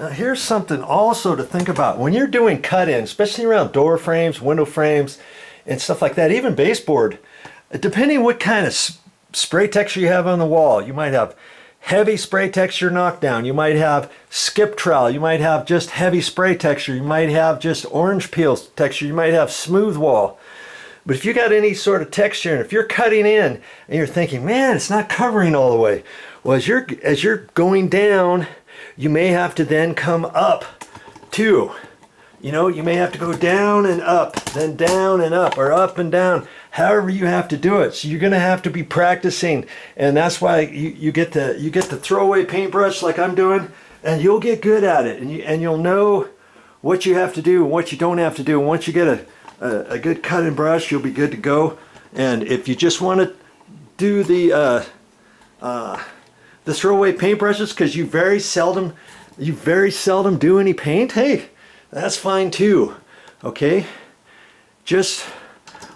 Now here's something also to think about when you're doing cut-in, especially around door frames, window frames, and stuff like that, even baseboard, depending what kind of spray texture you have on the wall. You might have heavy spray texture knockdown, you might have skip trowel, you might have just heavy spray texture, you might have just orange peel texture, you might have smooth wall. But if you got any sort of texture, and if you're cutting in and you're thinking, man, it's not covering all the way, well, as you're going down, you may have to then come up too. You know, you may have to go down and up, then down and up, or up and down, however you have to do it. So you're going to have to be practicing, and that's why you get the throwaway paintbrush like I'm doing, and you'll get good at it, and you'll know what you have to do and what you don't have to do. And once you get a good cutting brush, you'll be good to go. And if you just want to do the throwaway paintbrushes because you very seldom do any paint, hey, that's fine too. Okay, just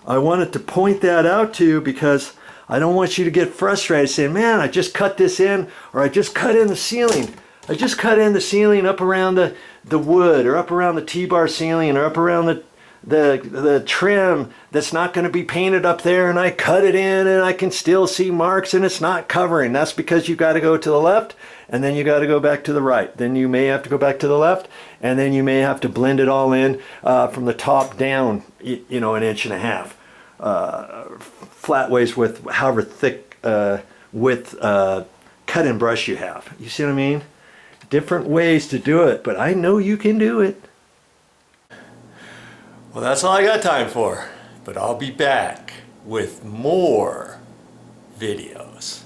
I wanted to point that out to you because I don't want you to get frustrated saying, man, I just cut this in, or I just cut in the ceiling. I just cut in the ceiling up around the wood, or up around the T-bar ceiling, or up around the trim that's not going to be painted up there, and I cut it in and I can still see marks and it's not covering. That's because you got to go to the left and then you got to go back to the right. Then you may have to go back to the left, and then you may have to blend it all in from the top down, you know, 1.5 inches flat ways with however thick width cut-in brush you have. You see what I mean? Different ways to do it, but I know you can do it. Well, that's all I got time for, but I'll be back with more videos.